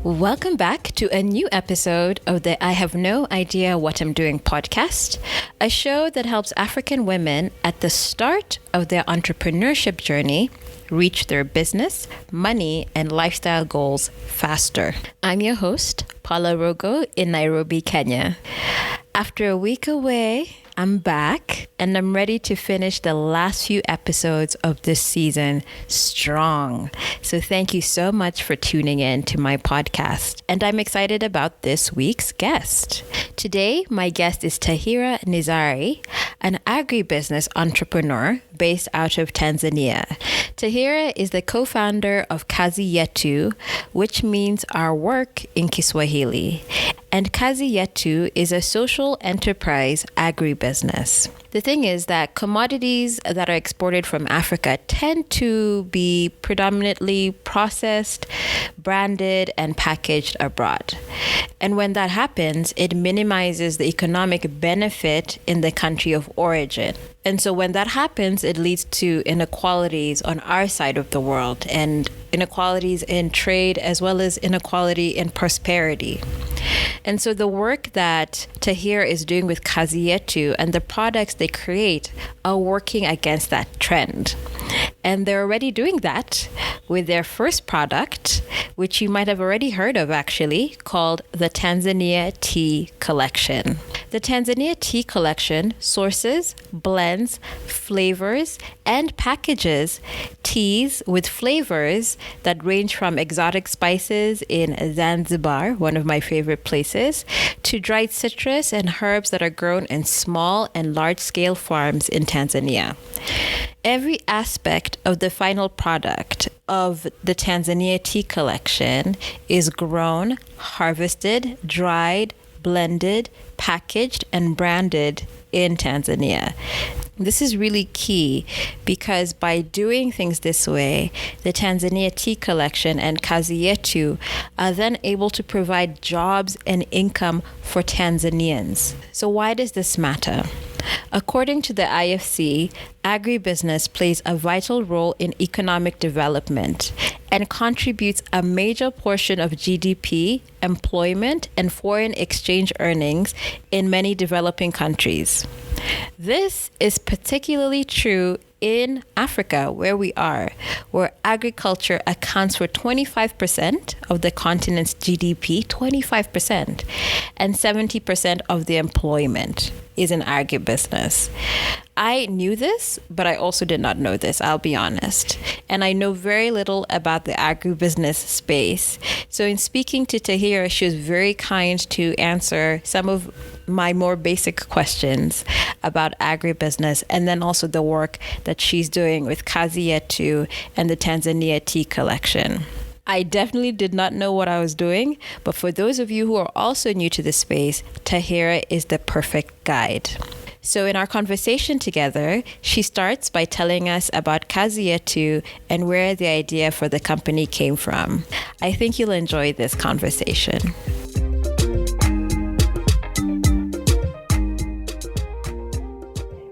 Welcome back to a new episode of the I Have No Idea What I'm Doing podcast, a show that helps African women at the start of their entrepreneurship journey reach their business, money, and lifestyle goals faster. I'm your host, Paula Rogo in Nairobi, Kenya. After a week away, I'm back and I'm ready to finish the last few episodes of this season strong. So thank you so much for tuning in to my podcast. And I'm excited about this week's guest. Today, my guest is Tahira Nizari, an agribusiness entrepreneur based out of Tanzania. Tahira is the co-founder of Kazi Yetu, which means our work in Kiswahili. And Kazi Yetu is a social enterprise agribusiness. The thing is that commodities that are exported from Africa tend to be predominantly processed, branded, and packaged abroad. And when that happens, it minimizes the economic benefit in the country of origin. And so when that happens, it leads to inequalities on our side of the world and inequalities in trade as well as inequality in prosperity. And so the work that Tahira is doing with Kazi Yetu and the products they create are working against that trend. And they're already doing that with their first product, which you might have already heard of actually, called the Tanzania Tea Collection. The Tanzania Tea Collection sources, blends, flavors, and packages teas with flavors that range from exotic spices in Zanzibar, one of my favorite places, to dried citrus and herbs that are grown in small and large-scale farms in Tanzania. Every aspect of the final product of the Tanzania Tea Collection is grown, harvested, dried, blended, packaged, and branded in Tanzania. This is really key because by doing things this way, the Tanzania Tea Collection and Kazi Yetu are then able to provide jobs and income for Tanzanians. So why does this matter? According to the IFC, agribusiness plays a vital role in economic development and contributes a major portion of GDP, employment, and foreign exchange earnings in many developing countries. This is particularly true in Africa, where we are, where agriculture accounts for 25% of the continent's GDP, 25%, and 70% of the employment is in agribusiness. I knew this, but I also did not know this, I'll be honest. And I know very little about the agribusiness space. So in speaking to Tahira, she was very kind to answer some of my more basic questions about agribusiness and then also the work that she's doing with Kazi Yetu and the Tanzania Tea Collection. I definitely did not know what I was doing, but for those of you who are also new to this space, Tahira is the perfect guide. So in our conversation together, she starts by telling us about Kazi Yetu and where the idea for the company came from. I think you'll enjoy this conversation.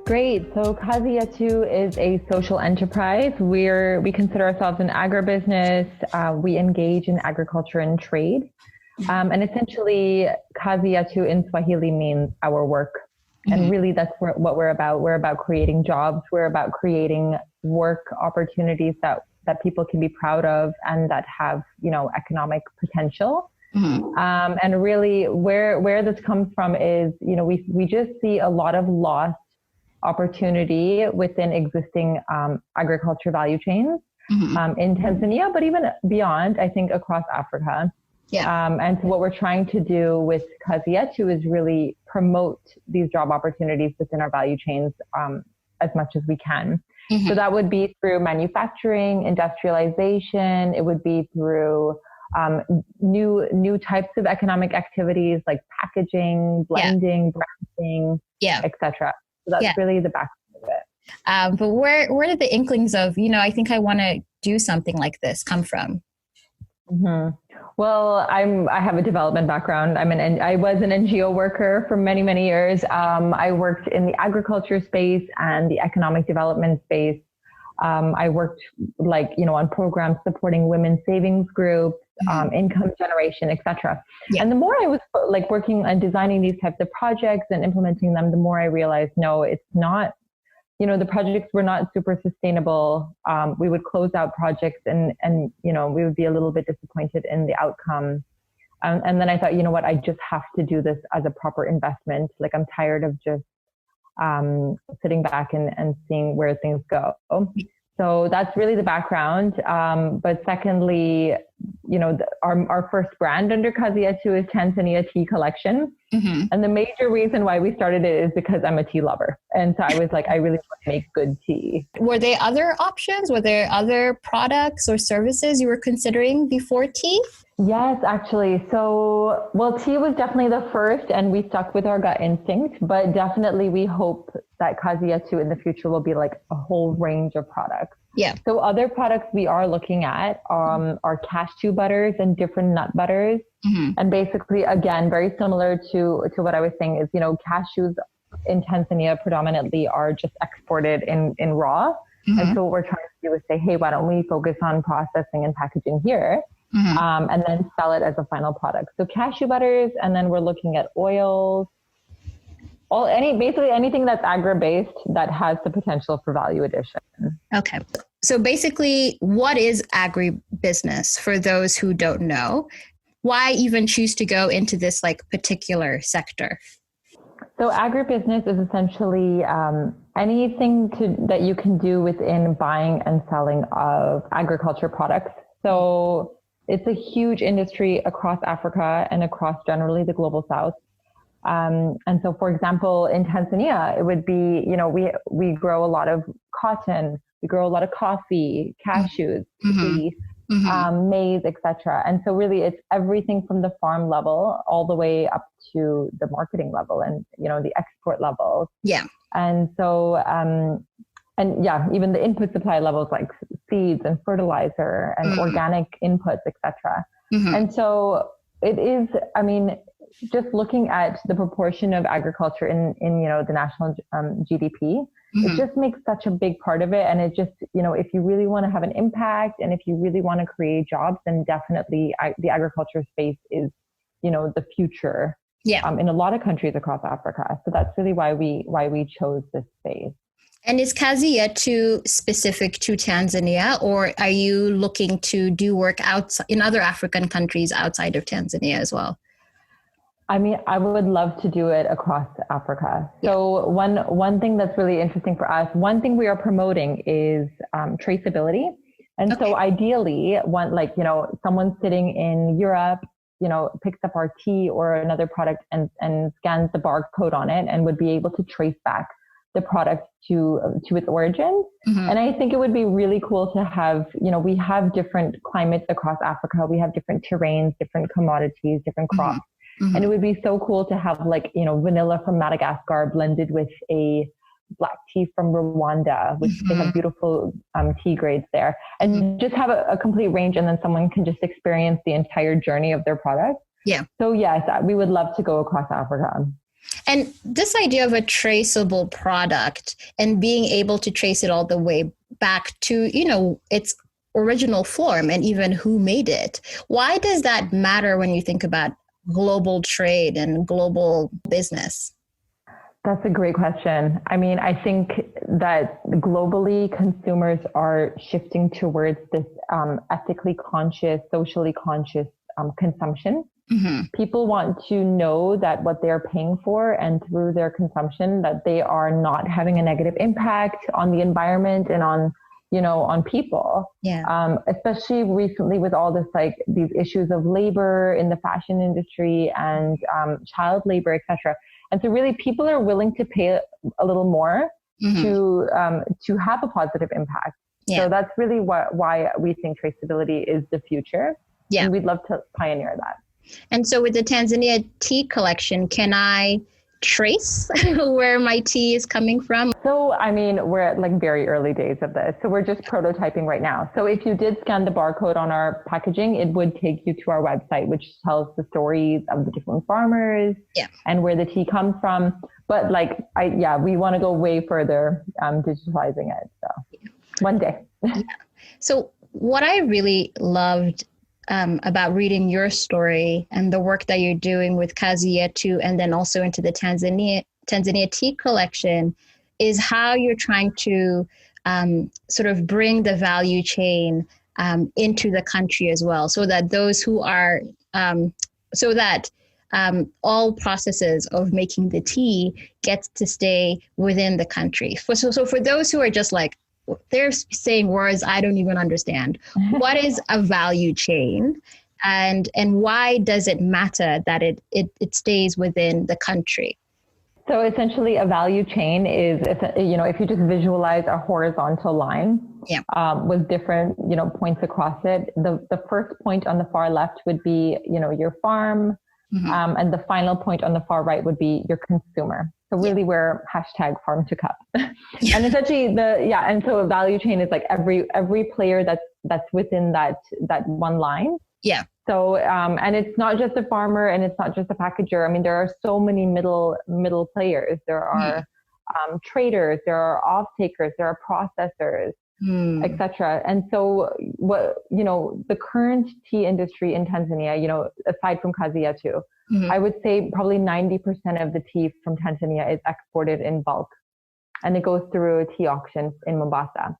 Great. So Kazi Yetu is a social enterprise. We consider ourselves an agribusiness. We engage in agriculture and trade. And essentially, Kazi Yetu in Swahili means our work. And really, that's what we're about. We're about creating jobs. We're about creating work opportunities that people can be proud of and that have, economic potential. And really, where this comes from is, we just see a lot of lost opportunity within existing agriculture value chains in Tanzania, but even beyond, I think, across Africa. Yeah. And so what we're trying to do with Kazi Yetu is really promote these job opportunities within our value chains as much as we can. So that would be through manufacturing, industrialization. It would be through new types of economic activities like packaging, blending, branding, etc. So that's really the background of it. But where did the inklings of, I think I want to do something like this come from? Well, I have a development background. I was an NGO worker for many, many years. I worked in the agriculture space and the economic development space I worked on programs supporting women's savings groups, income generation, etc. Yeah. And the more I was working on designing these types of projects and implementing them, the more I realized, no, it's not, the projects were not super sustainable. We would close out projects and we would be a little bit disappointed in the outcome. And then I thought, you know what, I just have to do this as a proper investment. Like, I'm tired of just sitting back and seeing where things go. So that's really the background. But secondly, our first brand under Kazi Yetu is Tanzania Tea Collection. Mm-hmm. And the major reason why we started it is because I'm a tea lover. And so I was like, I really want to make good tea. Were there other options? Were there other products or services you were considering before tea? Yes, actually. So, tea was definitely the first, and we stuck with our gut instinct, but definitely we hope that Kazi Yetu in the future will be like a whole range of products. Yeah. So other products we are looking at are cashew butters and different nut butters. Mm-hmm. And basically, again, very similar to what I was saying is, cashews in Tanzania predominantly are just exported in raw. Mm-hmm. And so what we're trying to do is say, hey, why don't we focus on processing and packaging here? Mm-hmm. And then sell it as a final product. So cashew butters, and then we're looking at oils, basically anything that's agri-based that has the potential for value addition. Okay. So basically, what is agribusiness for those who don't know? Why even choose to go into this particular sector? So agribusiness is essentially anything that you can do within buying and selling of agriculture products. So it's a huge industry across Africa and across generally the global south. And so, for example, in Tanzania, it would be, we grow a lot of cotton, we grow a lot of coffee, cashews, tea, maize, etc. And so really it's everything from the farm level all the way up to the marketing level and, the export level. Yeah. And so, even the input supply levels like seeds and fertilizer and organic inputs, etc. Mm-hmm. And so it is, just looking at the proportion of agriculture in the national GDP, it just makes such a big part of it. And it just, if you really want to have an impact and if you really want to create jobs, then definitely the agriculture space is, the future. Yeah. In a lot of countries across Africa. So that's really why we chose this space. And is Kazi Yetu specific to Tanzania, or are you looking to do work outside in other African countries outside of Tanzania as well? I would love to do it across Africa. So one thing that's really interesting for us, one thing we are promoting is traceability. And so ideally, someone sitting in Europe, picks up our tea or another product and scans the barcode on it and would be able to trace back the product to its origins. Mm-hmm. And I think it would be really cool to have, we have different climates across Africa. We have different terrains, different commodities, different crops. Mm-hmm. And it would be so cool to have vanilla from Madagascar blended with a black tea from Rwanda, which they have beautiful tea grades there, and just have a complete range. And then someone can just experience the entire journey of their product. Yeah. So yes, we would love to go across Africa. And this idea of a traceable product and being able to trace it all the way back to, its original form and even who made it. Why does that matter when you think about global trade and global business? That's a great question. I think that globally consumers are shifting towards this ethically conscious, socially conscious consumption. Mm-hmm. People want to know that what they're paying for and through their consumption, that they are not having a negative impact on the environment and on people. Yeah. Especially recently with all this, these issues of labor in the fashion industry and child labor, etc. And so really people are willing to pay a little more to have a positive impact. Yeah. So that's really why we think traceability is the future. Yeah. And we'd love to pioneer that. And so with the Tanzania Tea Collection, can I trace where my tea is coming from? So, we're at very early days of this. So we're just prototyping right now. So if you did scan the barcode on our packaging, it would take you to our website, which tells the stories of the different farmers and where the tea comes from. But we want to go way further digitalizing it. So. One day. Yeah. So what I really loved about reading your story and the work that you're doing with Kazi Yetu and then also into the Tanzania Tea Collection is how you're trying to sort of bring the value chain into the country as well, so that those who are, all processes of making the tea gets to stay within the country. So for those who are just like, they're saying words I don't even understand. What is a value chain, and why does it matter that it stays within the country? So essentially, a value chain is, if you just visualize a horizontal line with different, points across it. The first point on the far left would be, your farm, and the final point on the far right would be your consumer. So really, we're #farm to cup. And essentially, and so a value chain is like every player that's within that one line. Yeah. So, and it's not just a farmer and it's not just a packager. I mean, there are so many middle players. There are traders, there are off-takers, there are processors, etc. And so the current tea industry in Tanzania, aside from Kazi Yetu, I would say probably 90% of the tea from Tanzania is exported in bulk, and it goes through tea auctions in Mombasa.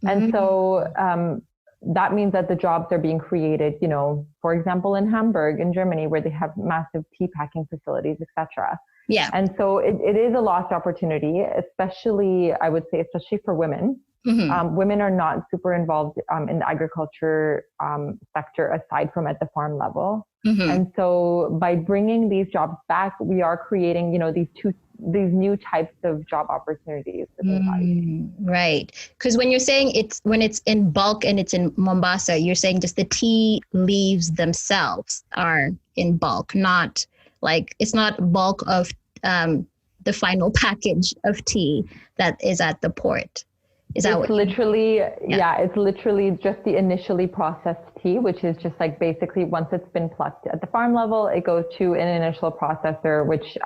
And so, that means that the jobs are being created, for example, in Hamburg, in Germany, where they have massive tea packing facilities, etc. Yeah. And so it is a lost opportunity, especially for women. Women are not super involved in the agriculture sector aside from at the farm level. And so by bringing these jobs back, we are creating, these new types of job opportunities. Right. Because when you're saying when it's in bulk and it's in Mombasa, you're saying just the tea leaves themselves are in bulk, not like it's not bulk of the final package of tea that is at the port. It's literally just the initially processed tea, which is just like basically once it's been plucked at the farm level, it goes to an initial processor, which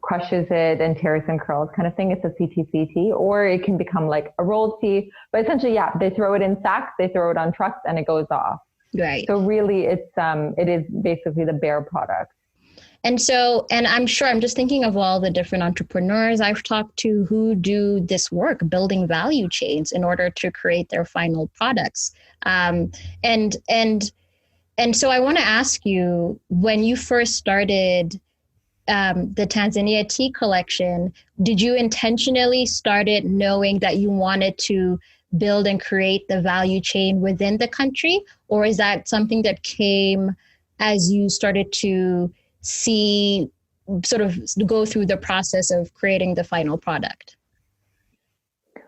crushes it and tears and curls kind of thing. It's a CTC tea, or it can become like a rolled tea. But essentially, they throw it in sacks, they throw it on trucks, and it goes off. Right. So really, it is basically the bare product. And so, and I'm sure I'm just thinking of all the different entrepreneurs I've talked to who do this work, building value chains in order to create their final products. And so I want to ask you, when you first started the Tanzania Tea Collection, did you intentionally start it knowing that you wanted to build and create the value chain within the country? Or is that something that came as you started to see, sort of go through the process of creating the final product?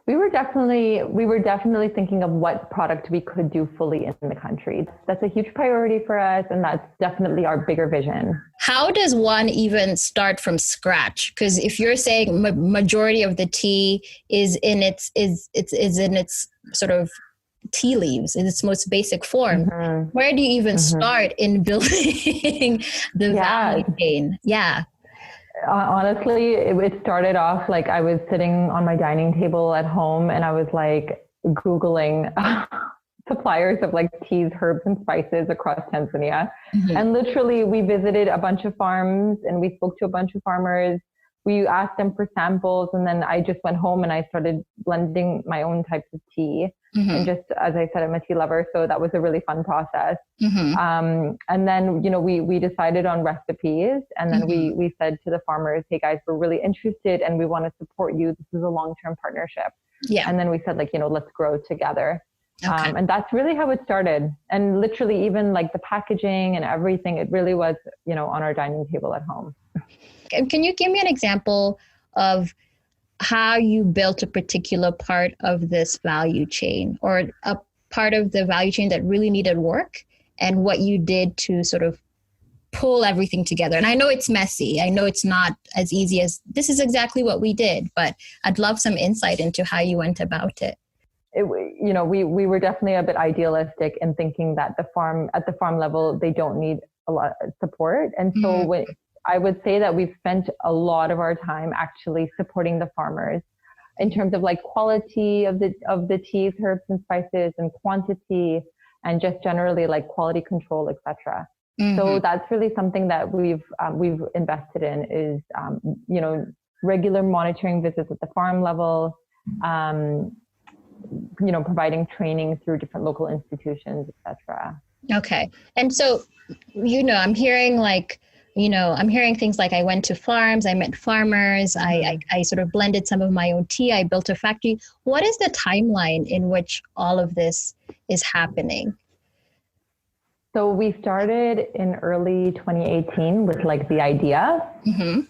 We were definitely thinking of what product we could do fully in the country. That's a huge priority for us, and that's definitely our bigger vision. How does one even start from scratch? Because if you're saying majority of the tea is in its sort of tea leaves in its most basic form, where do you even start in building the value chain? Yeah. Honestly, it started off like I was sitting on my dining table at home and I was like Googling suppliers of like teas, herbs, and spices across Tanzania. And literally we visited a bunch of farms and we spoke to a bunch of farmers. We asked them for samples, and then I just went home and I started blending my own types of tea. And just, as I said, I'm a tea lover, so that was a really fun process. And then, we decided on recipes, and then we said to the farmers, hey guys, we're really interested and we want to support you. This is a long-term partnership. Yeah. And then we said let's grow together. Okay. And that's really how it started. And literally even like the packaging and everything, it really was, on our dining table at home. Can you give me an example of how you built a particular part of this value chain, or a part of the value chain that really needed work, and what you did to sort of pull everything together? And I know it's messy. I know it's not as easy as this is exactly what we did, but I'd love some insight into how you went about it. We were definitely a bit idealistic in thinking that at the farm level, they don't need a lot of support. And so I would say that we've spent a lot of our time actually supporting the farmers in terms of like quality of the teas, herbs and spices, and quantity, and just generally like quality control, etc. So that's really something that we've invested in is, regular monitoring visits at the farm level, providing training through different local institutions, etc. Okay. And so, I'm hearing I'm hearing things like I went to farms, I met farmers, I sort of blended some of my own tea, I built a factory. What is the timeline in which all of this is happening? So we started in early 2018 with like the idea.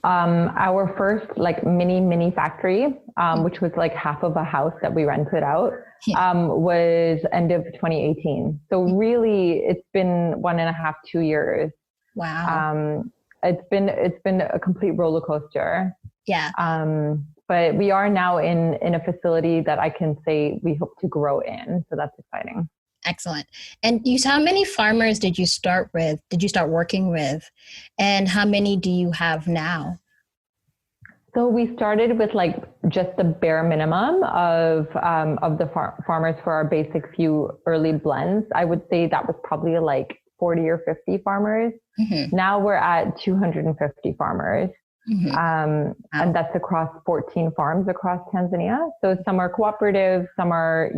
Our first like mini factory, which was like half of a house that we rented out, was end of 2018. So really, it's been 1.5, 2 years. Wow. It's been a complete roller coaster. Yeah. But we are now in a facility that I can say we hope to grow in. So that's exciting. Excellent. And how many farmers did you start working with? And how many do you have now? So we started with like just the bare minimum of the farmers for our basic few early blends. I would say that was probably like 40 or 50 farmers. Now we're at 250 farmers. And that's across 14 farms across Tanzania. So some are cooperative, some are,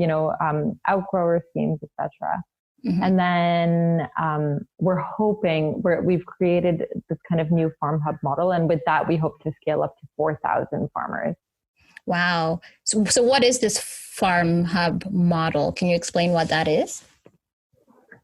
outgrower schemes, etc. And then we've created this kind of new Farmhub model. And with that, we hope to scale up to 4,000 farmers. Wow. So what is this Farmhub model? Can you explain what that is?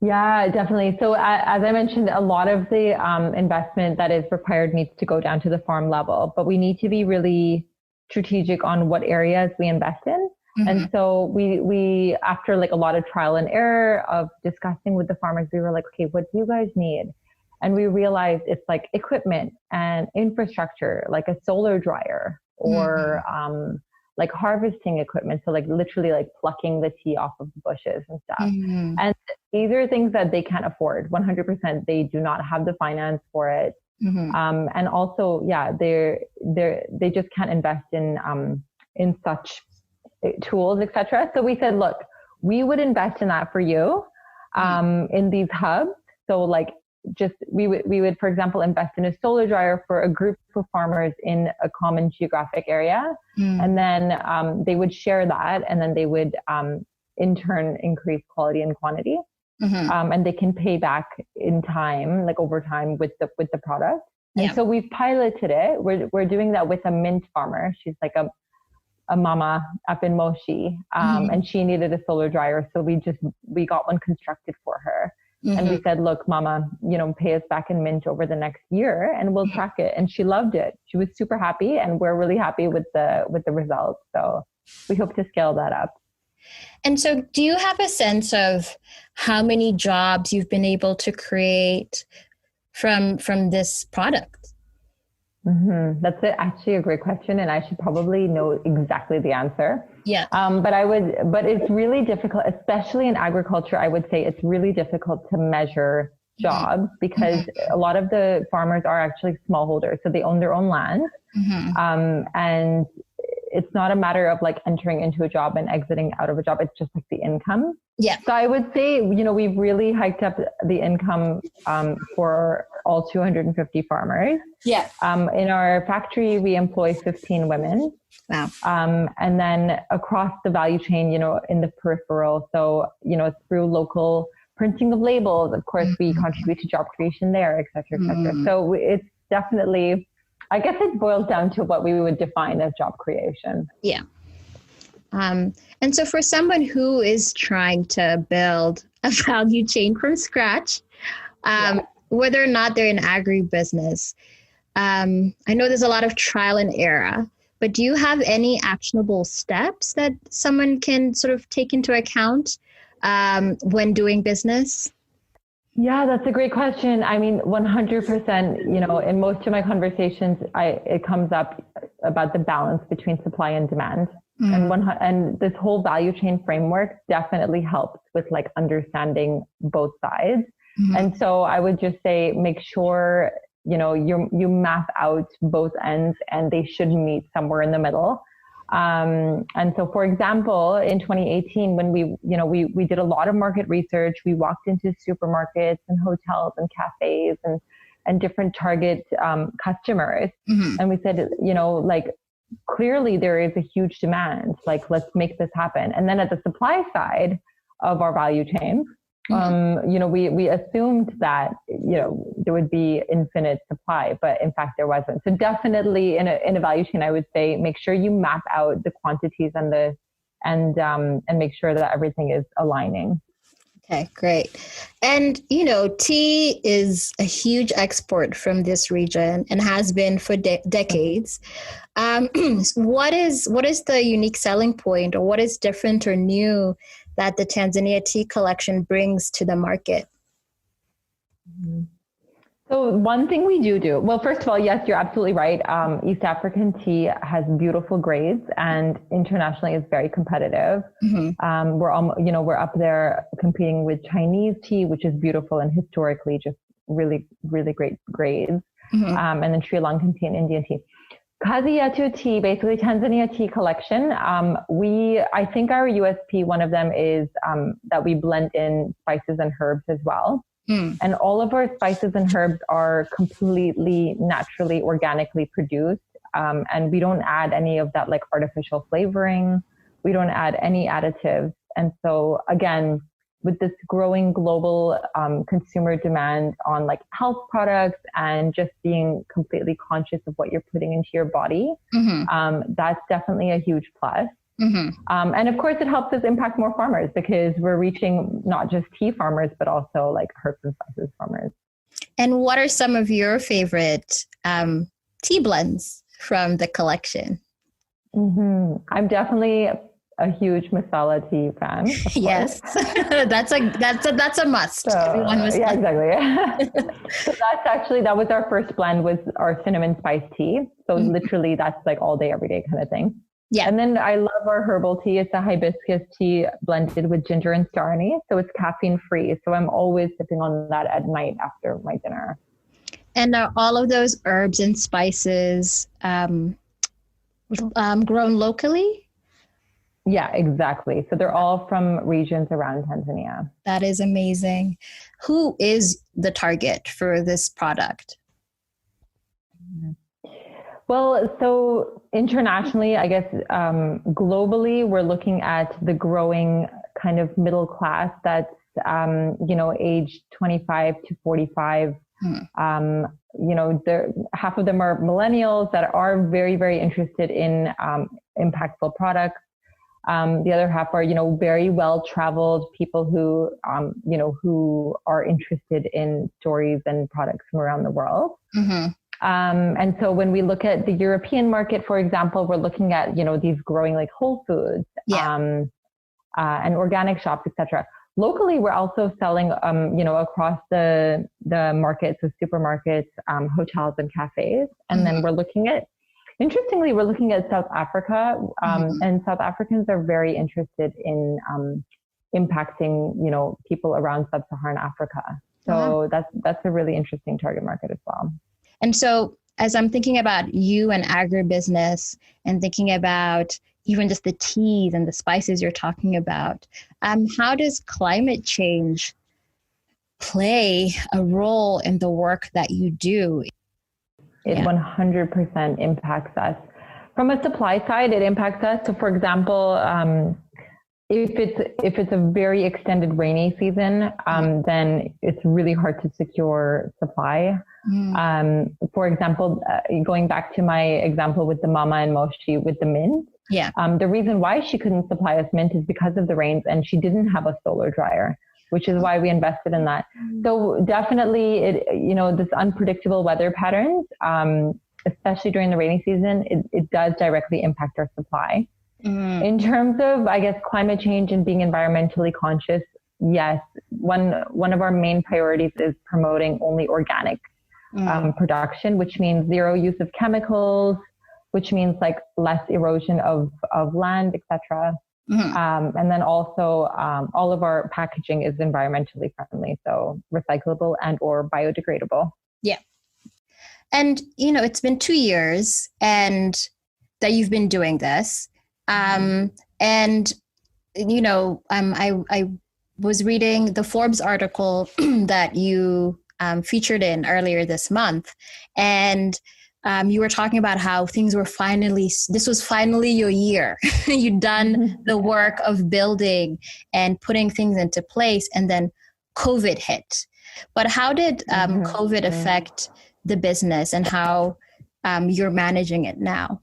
Yeah, definitely. So as I mentioned, a lot of the investment that is required needs to go down to the farm level, but we need to be really strategic on what areas we invest in. And so we after like a lot of trial and error of discussing with the farmers, we were like, okay, what do you guys need? And we realized it's like equipment and infrastructure, like a solar dryer or like harvesting equipment. So like literally like plucking the tea off of the bushes and stuff. And these are things that they can't afford. 100%. They do not have the finance for it. And also, they just can't invest in such tools, etc. So we said, look, we would invest in that for you, in these hubs. So like, we would, for example, invest in a solar dryer for a group of farmers in a common geographic area. And then they would share that, and then they would in turn increase quality and quantity. And they can pay back in time, like over time with the product. And so we've piloted it. We're doing that with a mint farmer. She's like a mama up in Moshi, and she needed a solar dryer. So we got one constructed for her. And we said, look, mama, pay us back in mint over the next year and we'll track it. And she loved it. She was super happy, and we're really happy with the results. So we hope to scale that up. And so do you have a sense of how many jobs you've been able to create from this product? That's actually a great question, and I should probably know exactly the answer. Yeah. But it's really difficult, especially in agriculture. I would say it's really difficult to measure jobs because a lot of the farmers are actually smallholders, so they own their own land, and it's not a matter of like entering into a job and exiting out of a job. It's just like the income. Yeah. So I would say, we've really hiked up the income for all 250 farmers. Yeah. In our factory, we employ 15 women. Wow. And then across the value chain, in the peripheral. So, through local printing of labels, of course, we contribute to job creation there, et cetera, et cetera. So it's definitely, I guess it boils down to what we would define as job creation. Yeah. And so for someone who is trying to build a value chain from scratch, whether or not they're in agribusiness, I know there's a lot of trial and error, but do you have any actionable steps that someone can sort of take into account when doing business? Yeah, that's a great question. I mean, 100%, in most of my conversations, it comes up about the balance between supply and demand. And this whole value chain framework definitely helps with like understanding both sides. And so I would just say, make sure, you map out both ends, and they should meet somewhere in the middle. And so, for example, in 2018, when we did a lot of market research, we walked into supermarkets and hotels and cafes and different target customers. And we said, like, clearly there is a huge demand, like, let's make this happen. And then at the supply side of our value chain, we assumed that, there would be infinite supply, but in fact there wasn't. So definitely in a value chain, I would say, make sure you map out the quantities and make sure that everything is aligning. Okay, great. And, tea is a huge export from this region and has been for decades. What is the unique selling point, or what is different or new that the Tanzania Tea Collection brings to the market? So one thing we do, well, first of all, yes, you're absolutely right. East African tea has beautiful grades and internationally is very competitive. We're up there competing with Chinese tea, which is beautiful and historically just really, really great grades. And then Sri Lankan tea and Indian tea. Kazi Yetu tea, basically Tanzania Tea Collection. I think our USP, one of them is that we blend in spices and herbs as well. And all of our spices and herbs are completely naturally, organically produced. And we don't add any of that like artificial flavoring. We don't add any additives. And so again, with this growing global consumer demand on like health products and just being completely conscious of what you're putting into your body, that's definitely a huge plus. And of course, it helps us impact more farmers because we're reaching not just tea farmers, but also like herbs and spices farmers. And what are some of your favorite tea blends from the collection? I'm definitely a huge masala tea fan. Yes, that's a must. So, yeah, exactly. So that was our first blend, was our cinnamon spice tea. So literally that's like all day, every day kind of thing. Yeah. And then I love our herbal tea. It's a hibiscus tea blended with ginger and star anise. So it's caffeine free. So I'm always sipping on that at night after my dinner. And are all of those herbs and spices grown locally? Yeah, exactly. So they're all from regions around Tanzania. That is amazing. Who is the target for this product? Well, so internationally, I guess globally, we're looking at the growing kind of middle class that's, aged 25 to 45. Half of them are millennials that are very, very interested in impactful products. The other half are, very well-traveled people who, who are interested in stories and products from around the world. And so when we look at the European market, for example, we're looking at, these growing like Whole Foods, and organic shops, etc. Locally, we're also selling, across the markets, so supermarkets, hotels and cafes. And then we're looking at South Africa, and South Africans are very interested in impacting, people around sub-Saharan Africa. So that's a really interesting target market as well. And so as I'm thinking about you and agribusiness and thinking about even just the teas and the spices you're talking about, how does climate change play a role in the work that you do? It 100% impacts us. From a supply side, it impacts us. So for example, if it's a very extended rainy season, then it's really hard to secure supply. For example, going back to my example with the Mama and Moshi with the mint, the reason why she couldn't supply us mint is because of the rains, and she didn't have a solar dryer, which is why we invested in that. So definitely, this unpredictable weather patterns, especially during the rainy season, it does directly impact our supply. In terms of, I guess, climate change and being environmentally conscious, yes, one of our main priorities is promoting only organic production, which means zero use of chemicals, which means like less erosion of land, etc. And then also all of our packaging is environmentally friendly, so recyclable and or biodegradable. Yeah. And, it's been 2 years and that you've been doing this. And, I was reading the Forbes article that you featured in earlier this month. And you were talking about how things were this was finally your year. You'd done the work of building and putting things into place, and then COVID hit. But how did COVID affect the business, and how you're managing it now?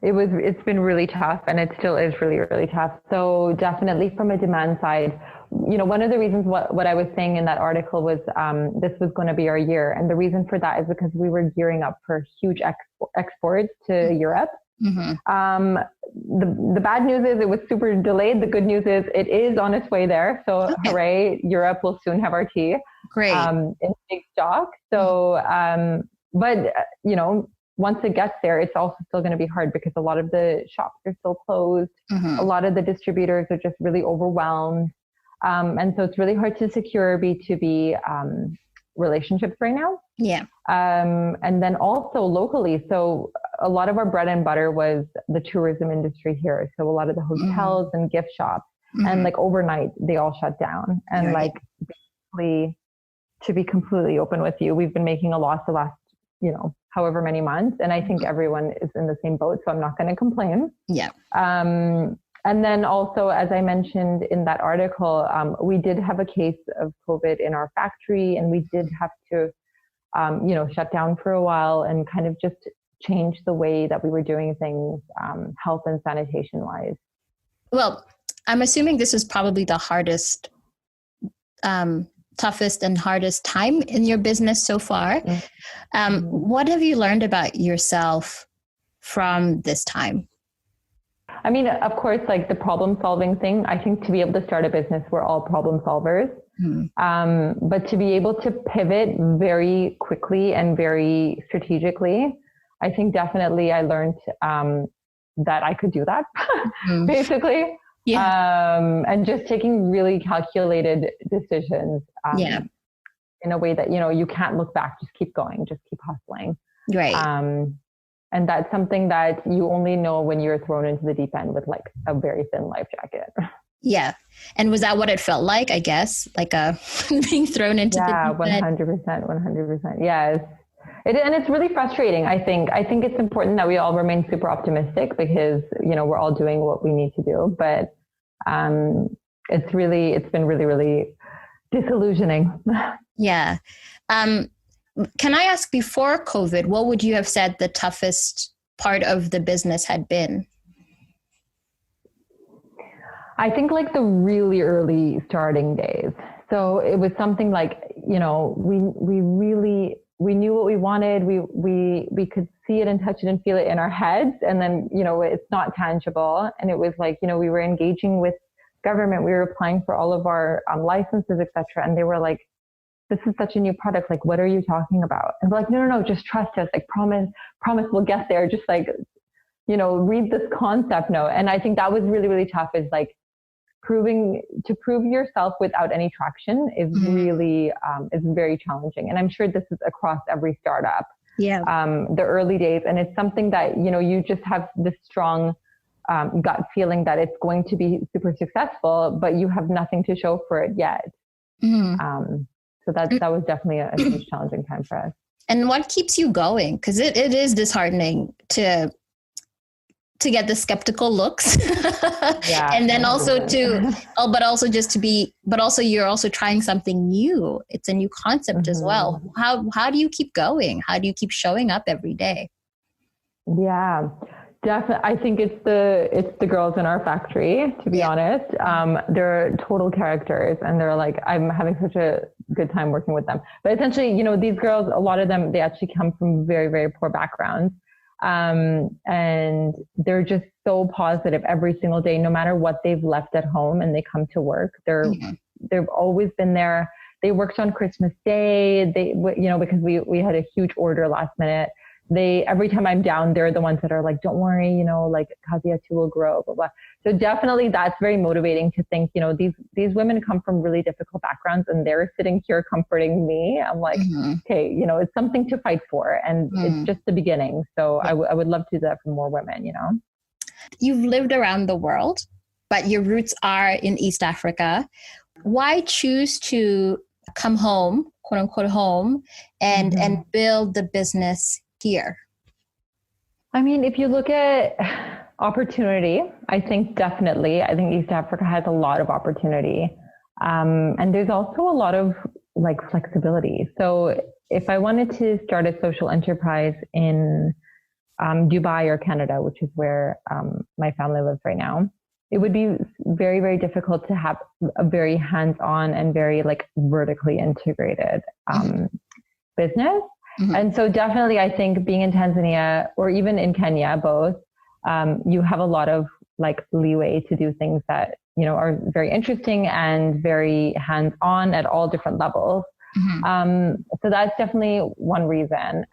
It's been really tough, and it still is really, really tough. So definitely from a demand side, one of the reasons what I was saying in that article was this was going to be our year. And the reason for that is because we were gearing up for huge exports to Europe. The bad news is it was super delayed. The good news is it is on its way there. So hooray, Europe will soon have our tea. Great. In big stock. So, but once it gets there, it's also still going to be hard because a lot of the shops are still closed. A lot of the distributors are just really overwhelmed. And so it's really hard to secure B2B relationships right now. Yeah. And then also locally. So a lot of our bread and butter was the tourism industry here. So a lot of the hotels and gift shops, and like overnight, they all shut down. And like basically, to be completely open with you, we've been making a loss the last, however many months. And I think everyone is in the same boat. So I'm not going to complain. Yeah. And then also, as I mentioned in that article, we did have a case of COVID in our factory, and we did have to, shut down for a while and kind of just change the way that we were doing things, health and sanitation wise. Well, I'm assuming this is probably the toughest and hardest time in your business so far. What have you learned about yourself from this time? I mean, of course, like the problem solving thing, I think to be able to start a business, we're all problem solvers. But to be able to pivot very quickly and very strategically, I think definitely I learned that I could do that, basically. Yeah. And just taking really calculated decisions in a way that, you can't look back, just keep going, just keep hustling. Right. And that's something that you only know when you're thrown into the deep end with like a very thin life jacket. Yeah. And was that what it felt like, I guess? Like being thrown into the deep end? 100%. Yes. And it's really frustrating, I think. I think it's important that we all remain super optimistic because, we're all doing what we need to do. But it's been really, really disillusioning. Yeah. Can I ask, before COVID, what would you have said the toughest part of the business had been? I think like the really early starting days. So it was something like, we knew what we wanted. We could see it and touch it and feel it in our heads. And then, it's not tangible. And it was like, we were engaging with government. We were applying for all of our licenses, et cetera. And they were like, this is such a new product. Like, what are you talking about? And we're like, no, just trust us. Like, promise we'll get there. Just like, read this concept note. And I think that was really, really tough, is like to prove yourself without any traction is really, is very challenging. And I'm sure this is across every startup. Yeah. The early days. And it's something that, you just have this strong gut feeling that it's going to be super successful, but you have nothing to show for it yet. So that was definitely a huge challenging time for us. And what keeps you going? Because it is disheartening to get the skeptical looks. And then also you're also trying something new. It's a new concept as well. How do you keep going? How do you keep showing up every day? Yeah. Definitely. I think it's the girls in our factory, to be honest. They're total characters, and they're like, I'm having such a good time working with them. But essentially, these girls, a lot of them, they actually come from very, very poor backgrounds. And they're just so positive every single day, no matter what they've left at home, and they come to work. They've always been there. They worked on Christmas Day. Because we had a huge order last minute. every time I'm down, they're the ones that are like, don't worry, you know, like Kazi Yetu will grow, blah, blah. So definitely that's very motivating to think, you know, these women come from really difficult backgrounds and they're sitting here comforting me. I'm like, okay, you know, it's something to fight for, and it's just the beginning. So I would love to do that for more women, you know. You've lived around the world, but your roots are in East Africa. Why choose to come home, quote unquote home, and build the business here? I mean, if you look at opportunity, I think East Africa has a lot of opportunity. And there's also a lot of like flexibility. So if I wanted to start a social enterprise in Dubai or Canada, which is where my family lives right now, it would be very, very difficult to have a very hands-on and very like vertically integrated business. And so definitely I think being in Tanzania or even in Kenya, both, you have a lot of like leeway to do things that, you know, are very interesting and very hands-on at all different levels. So that's definitely one reason.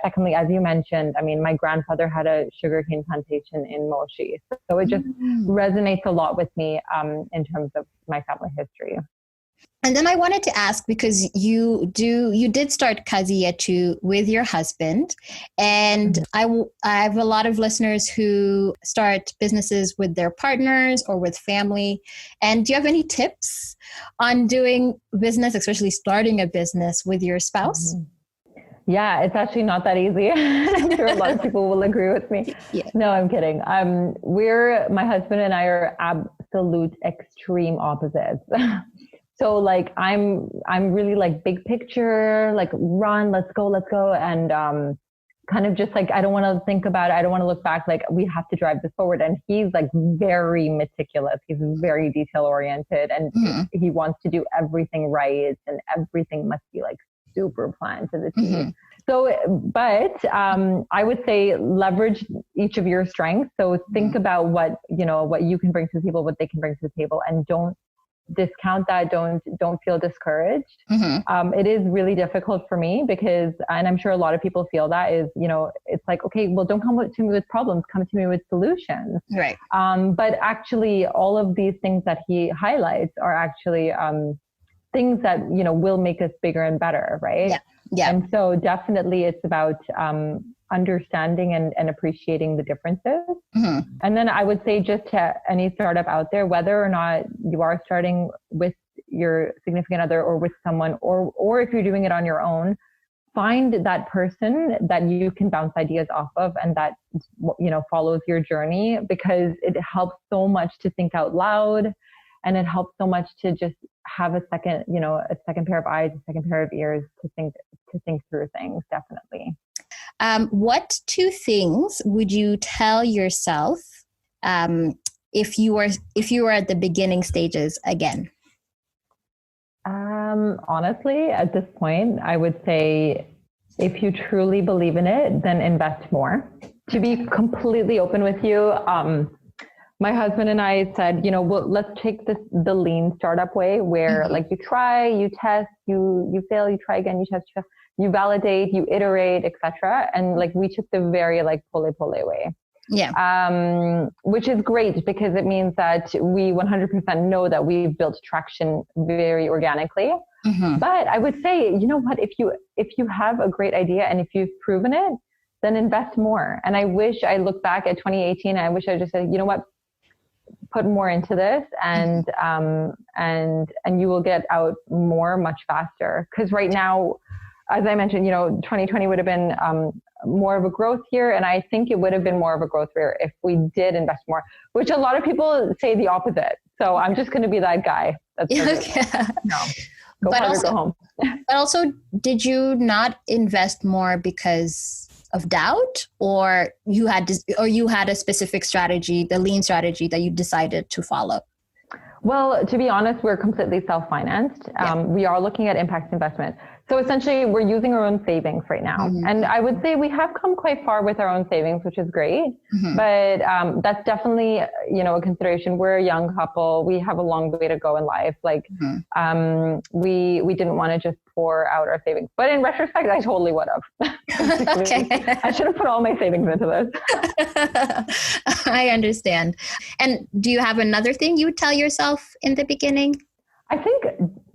Secondly, as you mentioned, I mean, my grandfather had a sugarcane plantation in Moshi. So it just resonates a lot with me in terms of my family history. And then I wanted to ask, because you did start Kazi Yetu with your husband, and I have a lot of listeners who start businesses with their partners or with family. And do you have any tips on doing business, especially starting a business with your spouse? Yeah, it's actually not that easy. I'm sure a lot of people will agree with me. Yeah. No, I'm kidding. My husband and I are absolute extreme opposites. So like I'm really like big picture, like run, let's go. And kind of just like, I don't want to think about it. I don't want to look back. Like we have to drive this forward. And he's like very meticulous. He's very detail oriented, and he wants to do everything right. And everything must be like super planned to the T. So, but I would say leverage each of your strengths. So think about what you can bring to the table, what they can bring to the table, and don't discount that. Don't feel discouraged. It is really difficult for me because, and I'm sure a lot of people feel that, is, you know, it's like, okay, well, don't come to me with problems, come to me with solutions. Right. But actually all of these things that he highlights are actually things that, you know, will make us bigger and better. Right. Yeah. And so definitely it's about understanding and appreciating the differences. And then I would say just to any startup out there, whether or not you are starting with your significant other or with someone, or if you're doing it on your own, find that person that you can bounce ideas off of and that, you know, follows your journey, because it helps so much to think out loud, and it helps so much to just have a second pair of eyes, a second pair of ears to think through things. Definitely. What two things would you tell yourself if you were at the beginning stages again? Honestly, at this point, I would say if you truly believe in it, then invest more. To be completely open with you, my husband and I said, you know, well, let's take the lean startup way, where like you try, you test, you fail, you try again, you test, you validate, you iterate, etc. And like we took the very like pole way. Yeah. Which is great because it means that we 100% know that we've built traction very organically. But I would say, you know what, if you have a great idea and if you've proven it, then invest more. And I wish I look back at 2018 and I wish I just said, you know what, put more into this and you will get out more much faster. Because right now, as I mentioned, you know, 2020 would have been more of a growth year. And I think it would have been more of a growth year if we did invest more, which a lot of people say the opposite. So I'm just going to be that guy. That's no, go hard or go home. But also, did you not invest more because of doubt, or you had a specific strategy, the lean strategy that you decided to follow? Well, to be honest, we're completely self-financed. We are looking at impact investment. So essentially, we're using our own savings right now. Mm-hmm. And I would say we have come quite far with our own savings, which is great. Mm-hmm. But that's definitely, a consideration. We're a young couple. We have a long way to go in life. Like, we didn't want to just pour out our savings. But in retrospect, I totally would have. Okay. I should have put all my savings into this. I understand. And do you have another thing you would tell yourself in the beginning? I think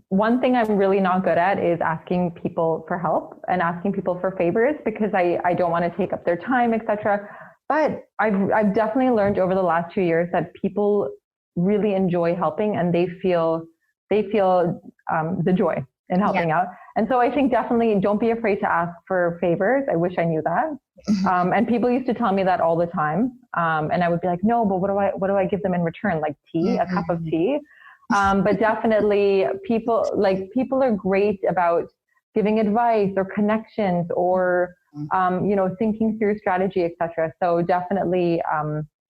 one thing I'm really not good at is asking people for help and asking people for favors, because I don't want to take up their time, etc. But I've definitely learned over the last 2 years that people really enjoy helping, and they feel the joy in helping out. And so I think definitely don't be afraid to ask for favors. I wish I knew that. And people used to tell me that all the time. And I would be like, no, but what do I give them in return? Like tea, a cup of tea. But definitely people are great about giving advice or connections or, thinking through strategy, etc. So definitely,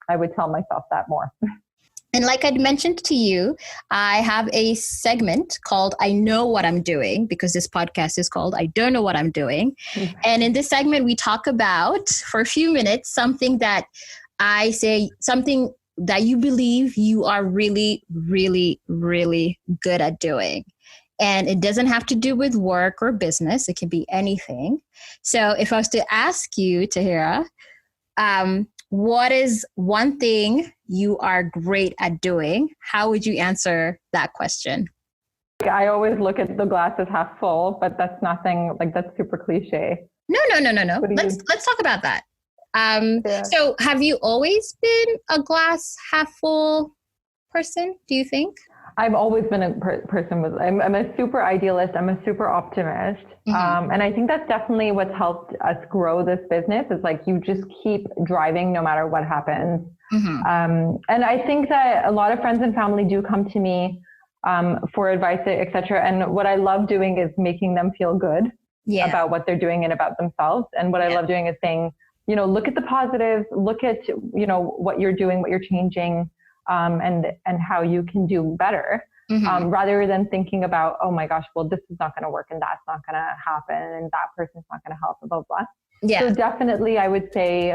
I would tell myself that more. And like I'd mentioned to you, I have a segment called I Know What I'm Doing, because this podcast is called I Don't Know What I'm Doing. And in this segment, we talk about, for a few minutes, something that I say, something that you believe you are really, really, really good at doing. And it doesn't have to do with work or business. It can be anything. So if I was to ask you, Tahira, what is one thing you are great at doing? How would you answer that question? I always look at the glass as half full, but that's nothing, like that's super cliche. No. Let's talk about that. So have you always been a glass half full person, do you think? I've always been a person with, I'm a super idealist. I'm a super optimist. And I think that's definitely what's helped us grow this business, is like, you just keep driving no matter what happens. And I think that a lot of friends and family do come to me for advice, etc. And what I love doing is making them feel good about what they're doing and about themselves. And what I love doing is saying, look at the positives, look at, what you're doing, what you're changing, and how you can do better, rather than thinking about, oh my gosh, well, this is not going to work and that's not going to happen and that person's not going to help, blah, blah, blah. So definitely I would say,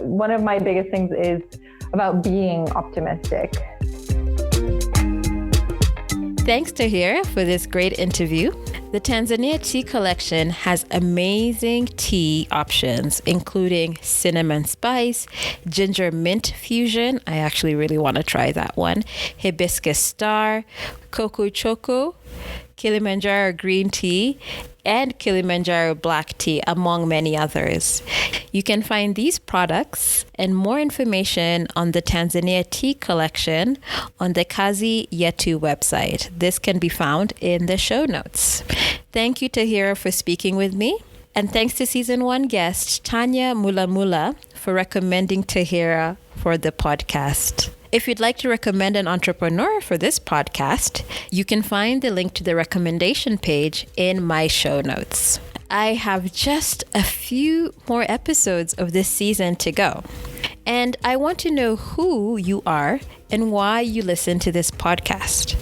one of my biggest things is about being optimistic. Thanks, Tahira, for this great interview. The Tanzania Tea Collection has amazing tea options, including cinnamon spice, ginger mint fusion. I actually really want to try that one. Hibiscus star, cocoa choco, Kilimanjaro green tea, and Kilimanjaro black tea, among many others. You can find these products and more information on the Tanzania Tea Collection on the Kazi Yetu website. This can be found in the show notes. Thank you, Tahira, for speaking with me. And thanks to season 1 guest, Tanya Mulamula, for recommending Tahira for the podcast. If you'd like to recommend an entrepreneur for this podcast, you can find the link to the recommendation page in my show notes. I have just a few more episodes of this season to go. And I want to know who you are and why you listen to this podcast.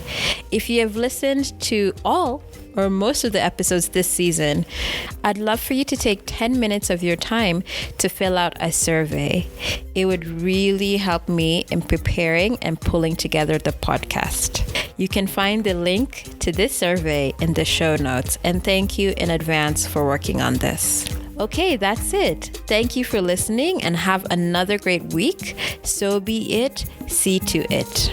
If you have listened to all or most of the episodes this season, I'd love for you to take 10 minutes of your time to fill out a survey. It would really help me in preparing and pulling together the podcast. You can find the link to this survey in the show notes, and thank you in advance for working on this. Okay, that's it. Thank you for listening and have another great week. So be it, see to it.